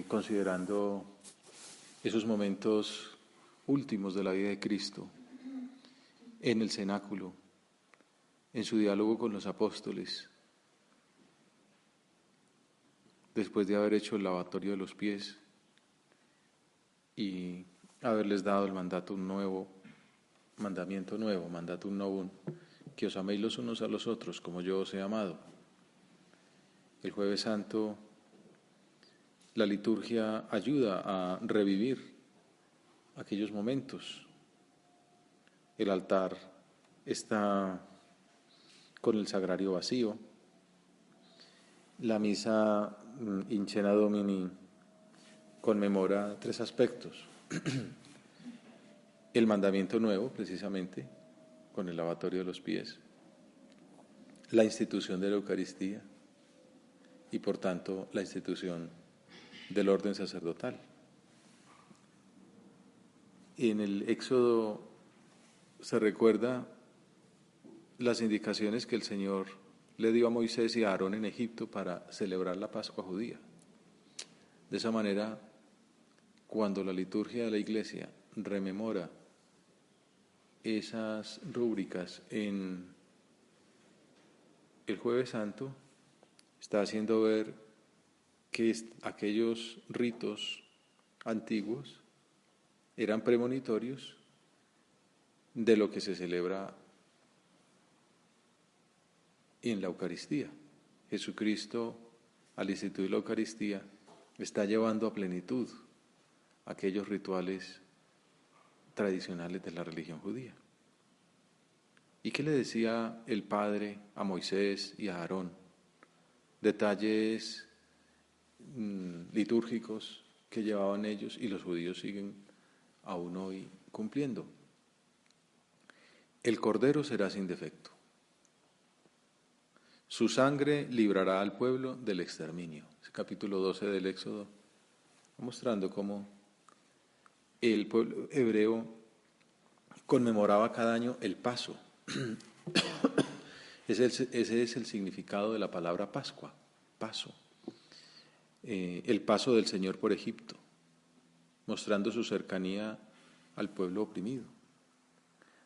considerando esos momentos últimos de la vida de Cristo en el cenáculo, en su diálogo con los apóstoles, después de haber hecho el lavatorio de los pies y haberles dado el mandatum novum, que os améis los unos a los otros como yo os he amado. El Jueves Santo, la liturgia ayuda a revivir aquellos momentos. El altar está con el sagrario vacío. La misa in cena Domini conmemora 3 aspectos. El mandamiento nuevo, precisamente, con el lavatorio de los pies. La institución de la Eucaristía y, por tanto, la institución del orden sacerdotal. En el Éxodo se recuerda las indicaciones que el Señor le dio a Moisés y a Aarón en Egipto para celebrar la Pascua judía. De esa manera, cuando la liturgia de la Iglesia rememora esas rúbricas en el Jueves Santo, está haciendo ver que aquellos ritos antiguos eran premonitorios de lo que se celebra en la Eucaristía. Jesucristo, al instituir la Eucaristía, está llevando a plenitud aquellos rituales tradicionales de la religión judía. ¿Y qué le decía el Padre a Moisés y a Aarón? Detalles litúrgicos que llevaban ellos y los judíos siguen aún hoy cumpliendo. El cordero será sin defecto. Su sangre librará al pueblo del exterminio. Es el capítulo 12 del Éxodo, mostrando cómo el pueblo hebreo conmemoraba cada año el paso. Ese es el significado de la palabra Pascua, paso. El paso del Señor por Egipto, mostrando su cercanía al pueblo oprimido.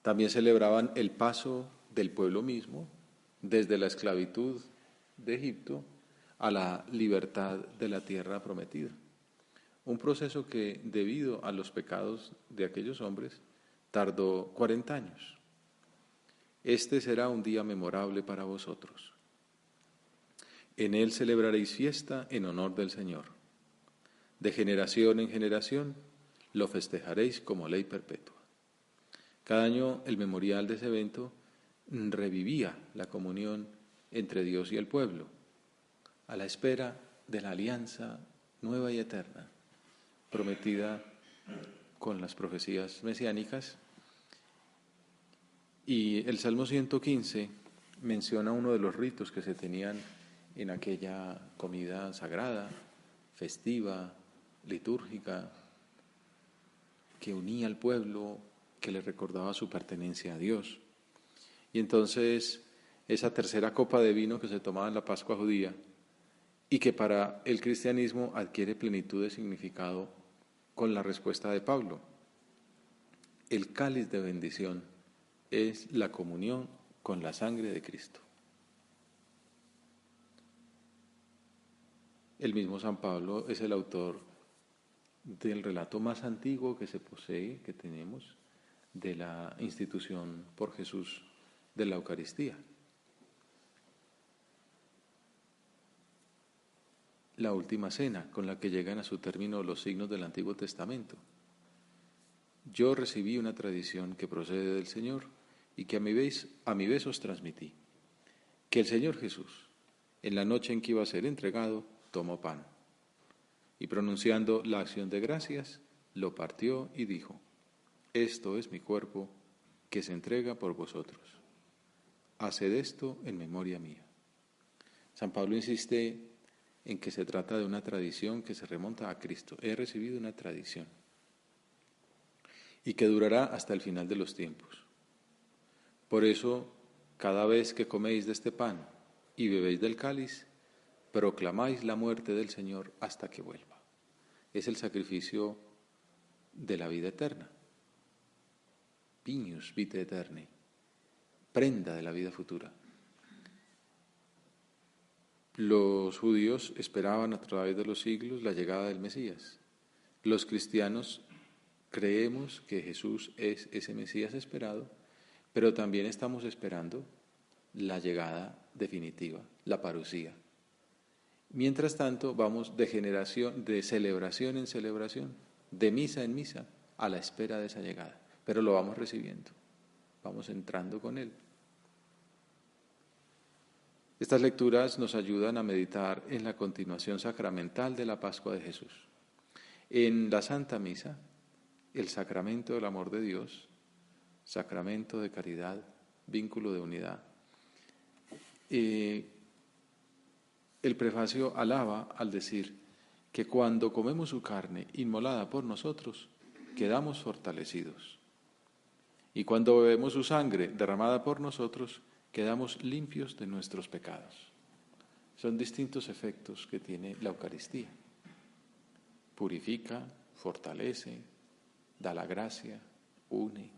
También celebraban el paso del pueblo mismo desde la esclavitud de Egipto a la libertad de la tierra prometida. Un proceso que, debido a los pecados de aquellos hombres, tardó 40 años. Este será un día memorable para vosotros. En él celebraréis fiesta en honor del Señor. De generación en generación lo festejaréis como ley perpetua. Cada año el memorial de ese evento revivía la comunión entre Dios y el pueblo, a la espera de la alianza nueva y eterna, prometida con las profecías mesiánicas. Y el Salmo 115 menciona uno de los ritos que se tenían en aquella comida sagrada, festiva, litúrgica, que unía al pueblo, que le recordaba su pertenencia a Dios. Y entonces esa tercera copa de vino que se tomaba en la Pascua judía y que para el cristianismo adquiere plenitud de significado con la respuesta de Pablo. El cáliz de bendición es la comunión con la sangre de Cristo. El mismo San Pablo es el autor del relato más antiguo que se posee, que tenemos, de la institución por Jesús de la Eucaristía. La última cena con la que llegan a su término los signos del Antiguo Testamento. Yo recibí una tradición que procede del Señor y que a mi vez os transmití, que el Señor Jesús, en la noche en que iba a ser entregado, tomó pan y pronunciando la acción de gracias, lo partió y dijo: esto es mi cuerpo que se entrega por vosotros. Haced esto en memoria mía. San Pablo insiste en que se trata de una tradición que se remonta a Cristo. He recibido una tradición y que durará hasta el final de los tiempos. Por eso, cada vez que coméis de este pan y bebéis del cáliz, proclamáis la muerte del Señor hasta que vuelva. es el sacrificio de la vida eterna. Pignus vitae aeterni, prenda de la vida futura. Los judíos esperaban a través de los siglos la llegada del Mesías. Los cristianos creemos que Jesús es ese Mesías esperado, pero también estamos esperando la llegada definitiva, la parusía. Mientras tanto, vamos de celebración en celebración, de misa en misa, a la espera de esa llegada, pero lo vamos recibiendo, vamos entrando con Él. Estas lecturas nos ayudan a meditar en la continuación sacramental de la Pascua de Jesús. En la Santa Misa, el sacramento del amor de Dios, sacramento de caridad, vínculo de unidad. El prefacio alaba al decir que cuando comemos su carne inmolada por nosotros, quedamos fortalecidos. Y cuando bebemos su sangre derramada por nosotros, quedamos limpios de nuestros pecados. Son distintos efectos que tiene la Eucaristía. Purifica, fortalece, da la gracia, une.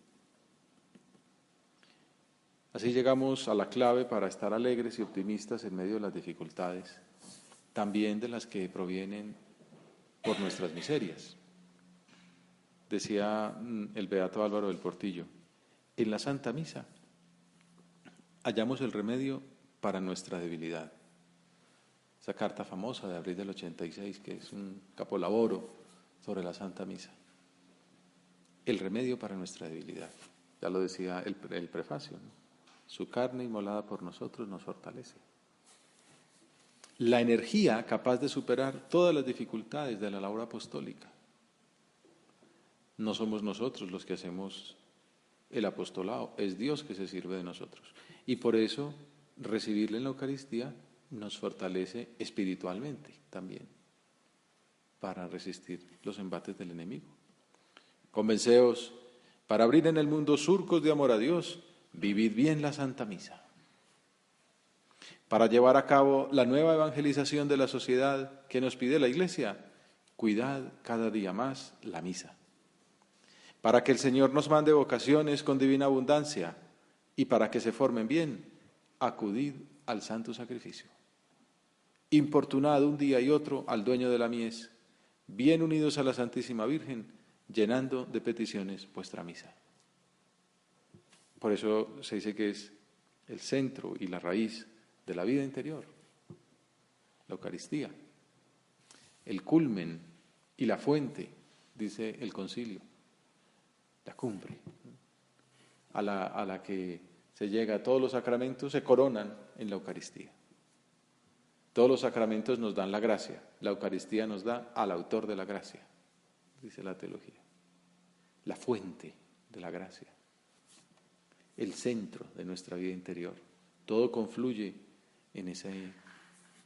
Así llegamos a la clave para estar alegres y optimistas en medio de las dificultades, también de las que provienen por nuestras miserias. Decía el beato Álvaro del Portillo, en la Santa Misa hallamos el remedio para nuestra debilidad. Esa carta famosa de abril del 86, que es un capolaboro sobre la Santa Misa. El remedio para nuestra debilidad. Ya lo decía el prefacio, ¿no? Su carne inmolada por nosotros nos fortalece. La energía capaz de superar todas las dificultades de la labor apostólica. No somos nosotros los que hacemos el apostolado, es Dios que se sirve de nosotros. Y por eso recibirle en la Eucaristía nos fortalece espiritualmente también para resistir los embates del enemigo. Convenceos, para abrir en el mundo surcos de amor a Dios, vivid bien la Santa Misa. Para llevar a cabo la nueva evangelización de la sociedad que nos pide la Iglesia, cuidad cada día más la misa. Para que el Señor nos mande vocaciones con divina abundancia y para que se formen bien, acudid al santo sacrificio. Importunad un día y otro al dueño de la mies, bien unidos a la Santísima Virgen, llenando de peticiones vuestra misa. Por eso se dice que es el centro y la raíz de la vida interior, la Eucaristía, el culmen y la fuente, dice el concilio, la cumbre, a la que se llega. Todos los sacramentos se coronan en la Eucaristía. Todos los sacramentos nos dan la gracia, la Eucaristía nos da al autor de la gracia, dice la teología, la fuente de la gracia, el centro de nuestra vida interior. Todo confluye en ese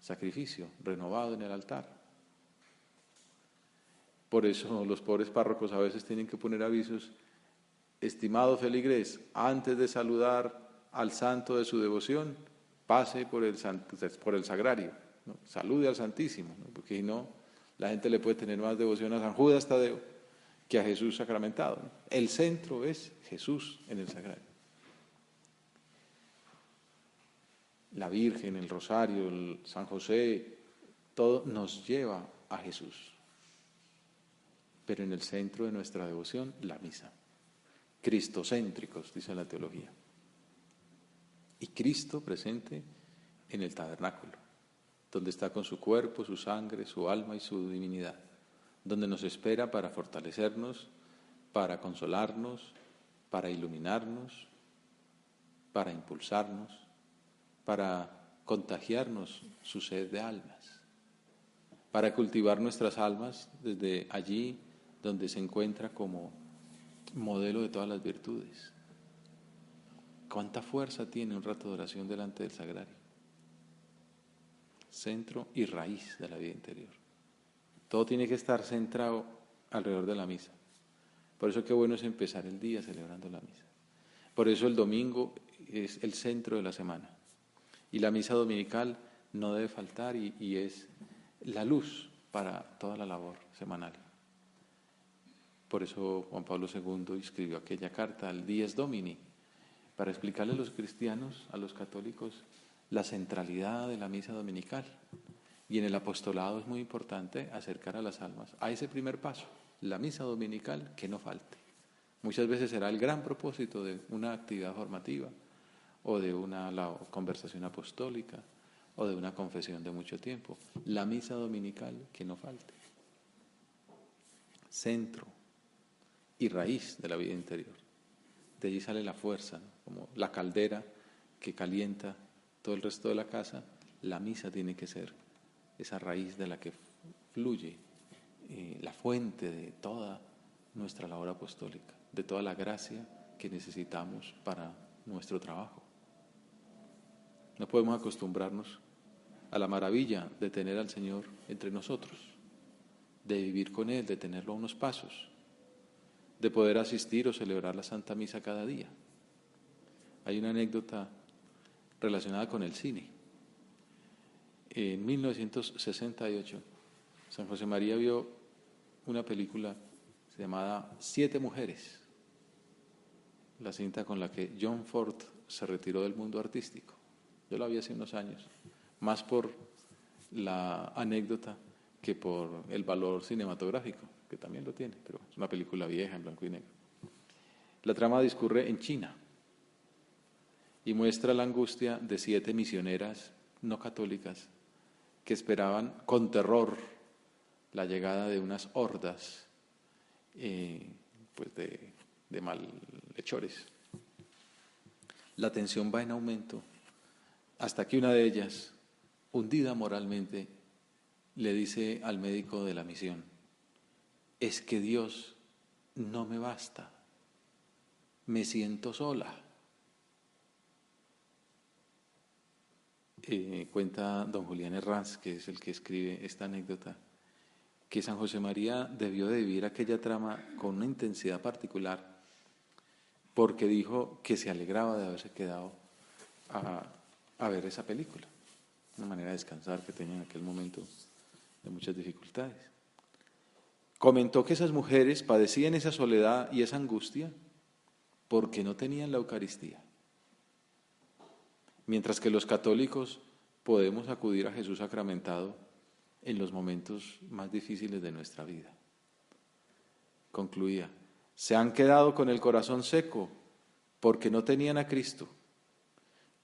sacrificio renovado en el altar. Por eso los pobres párrocos a veces tienen que poner avisos: estimado feligrés, antes de saludar al santo de su devoción, pase por el sagrario, ¿no? Salude al Santísimo, ¿no? Porque si no, la gente le puede tener más devoción a San Judas Tadeo que a Jesús sacramentado, ¿no? El centro es Jesús en el sagrario. La Virgen, el Rosario, el San José, todo nos lleva a Jesús. Pero en el centro de nuestra devoción, la misa. Cristocéntricos, dice la teología. Y Cristo presente en el tabernáculo, donde está con su cuerpo, su sangre, su alma y su divinidad, donde nos espera para fortalecernos, para consolarnos, para iluminarnos, para impulsarnos, para contagiarnos su sed de almas, para cultivar nuestras almas desde allí donde se encuentra como modelo de todas las virtudes. ¿Cuánta fuerza tiene un rato de oración delante del sagrario? Centro y raíz de la vida interior. Todo tiene que estar centrado alrededor de la misa. Por eso qué bueno es empezar el día celebrando la misa. Por eso el domingo es el centro de la semana. Y la misa dominical no debe faltar y es la luz para toda la labor semanal. Por eso Juan Pablo II escribió aquella carta al Dies Domini, para explicarle a los cristianos, a los católicos, la centralidad de la misa dominical. Y en el apostolado es muy importante acercar a las almas a ese primer paso, la misa dominical, que no falte. Muchas veces será el gran propósito de una actividad formativa, o de una conversación apostólica, o de una confesión de mucho tiempo. La misa dominical, que no falte. Centro y raíz de la vida interior. De allí sale la fuerza, ¿no? Como la caldera que calienta todo el resto de la casa, la misa tiene que ser esa raíz de la que fluye la fuente de toda nuestra labor apostólica, de toda la gracia que necesitamos para nuestro trabajo. No podemos acostumbrarnos a la maravilla de tener al Señor entre nosotros, de vivir con Él, de tenerlo a unos pasos, de poder asistir o celebrar la Santa Misa cada día. Hay una anécdota relacionada con el cine. En 1968, San José María vio una película llamada Siete Mujeres, la cinta con la que John Ford se retiró del mundo artístico. Yo la vi hace unos años, más por la anécdota que por el valor cinematográfico, que también lo tiene, pero es una película vieja en blanco y negro. La trama discurre en China y muestra la angustia de 7 misioneras no católicas que esperaban con terror la llegada de unas hordas pues de malhechores. La tensión va en aumento hasta que una de ellas, hundida moralmente, le dice al médico de la misión: es que Dios no me basta, me siento sola. Cuenta don Julián Herranz, que es el que escribe esta anécdota, que San José María debió de vivir aquella trama con una intensidad particular, porque dijo que se alegraba de haberse quedado a ver esa película, una manera de descansar que tenía en aquel momento de muchas dificultades. Comentó que esas mujeres padecían esa soledad y esa angustia porque no tenían la Eucaristía, mientras que los católicos podemos acudir a Jesús sacramentado en los momentos más difíciles de nuestra vida. Concluía: se han quedado con el corazón seco porque no tenían a Cristo,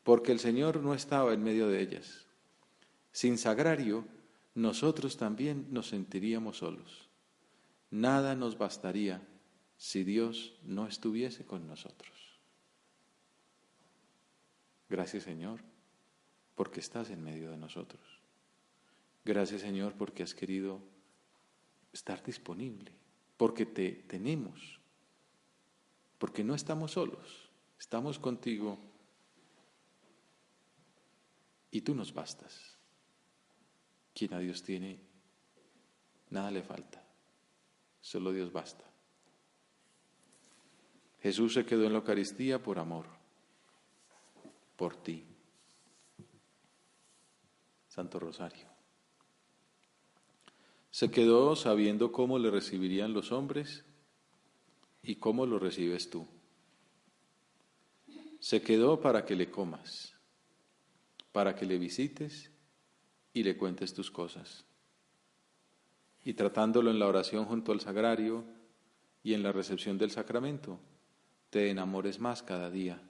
porque el Señor no estaba en medio de ellas. Sin sagrario, nosotros también nos sentiríamos solos. Nada nos bastaría si Dios no estuviese con nosotros. Gracias, Señor, porque estás en medio de nosotros. Gracias, Señor, porque has querido estar disponible, porque te tenemos, porque no estamos solos, estamos contigo y tú nos bastas. Quien a Dios tiene, nada le falta, solo Dios basta. Jesús se quedó en la Eucaristía por amor, por ti. Santo Rosario. Se quedó sabiendo cómo le recibirían los hombres y cómo lo recibes tú. Se quedó para que le comas, para que le visites y le cuentes tus cosas. Y tratándolo en la oración junto al sagrario y en la recepción del sacramento, te enamores más cada día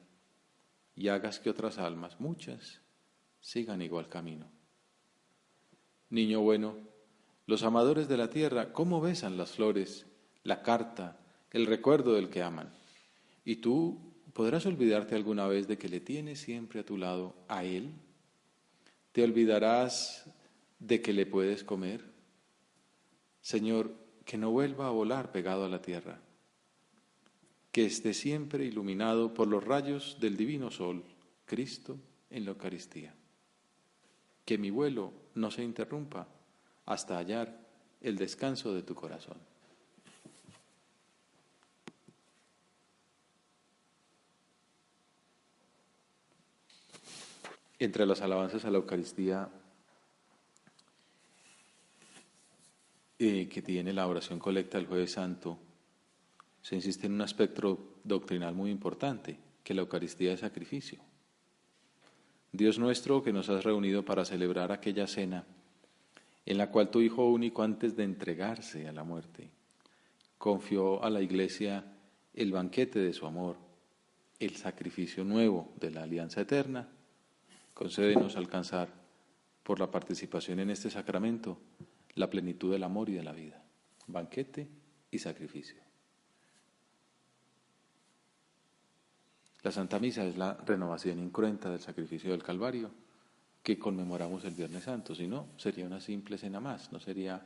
y hagas que otras almas, muchas, sigan igual camino. Niño bueno, los amadores de la tierra, ¿cómo besan las flores, la carta, el recuerdo del que aman? Y tú podrás olvidarte alguna vez de que le tienes siempre a tu lado a Él. ¿Te olvidarás de que le puedes comer? Señor, que no vuelva a volar pegado a la tierra, que esté siempre iluminado por los rayos del divino sol, Cristo en la Eucaristía. Que mi vuelo no se interrumpa hasta hallar el descanso de tu corazón. Entre las alabanzas a la Eucaristía que tiene la oración colecta del Jueves Santo, se insiste en un aspecto doctrinal muy importante, que la Eucaristía es sacrificio. Dios nuestro, que nos has reunido para celebrar aquella cena en la cual tu Hijo único, antes de entregarse a la muerte, confió a la Iglesia el banquete de su amor, el sacrificio nuevo de la alianza eterna, concédenos alcanzar, por la participación en este sacramento, la plenitud del amor y de la vida, banquete y sacrificio. La Santa Misa es la renovación incruenta del sacrificio del Calvario que conmemoramos el Viernes Santo, si no, sería una simple cena más, no sería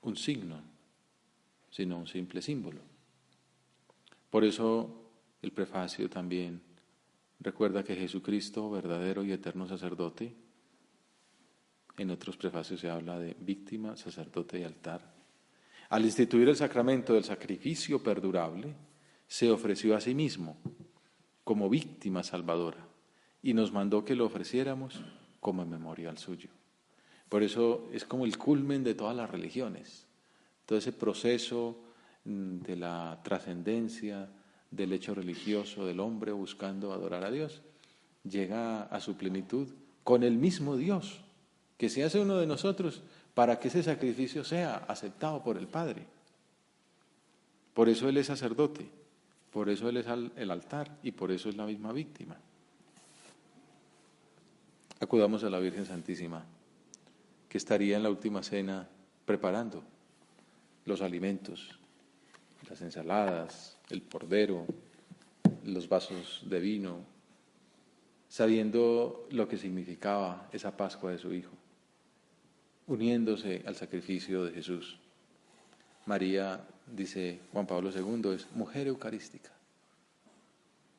un signo, sino un simple símbolo. Por eso el prefacio también recuerda que Jesucristo, verdadero y eterno sacerdote, en otros prefacios se habla de víctima, sacerdote y altar. Al instituir el sacramento del sacrificio perdurable, se ofreció a sí mismo como víctima salvadora y nos mandó que lo ofreciéramos como memorial suyo. Por eso es como el culmen de todas las religiones, todo ese proceso de la trascendencia del hecho religioso del hombre buscando adorar a Dios, llega a su plenitud con el mismo Dios que se hace uno de nosotros para que ese sacrificio sea aceptado por el Padre. Por eso Él es sacerdote, por eso Él es el altar y por eso es la misma víctima. Acudamos a la Virgen Santísima, que estaría en la última cena preparando los alimentos, las ensaladas, el cordero, los vasos de vino, sabiendo lo que significaba esa Pascua de su Hijo, uniéndose al sacrificio de Jesús. María, dice Juan Pablo II, es mujer eucarística.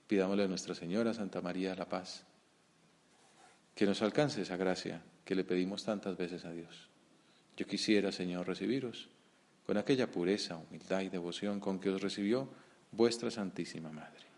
Pidámosle a Nuestra Señora, Santa María de la Paz, que nos alcance esa gracia que le pedimos tantas veces a Dios. Yo quisiera, Señor, recibiros con aquella pureza, humildad y devoción con que os recibió vuestra Santísima Madre.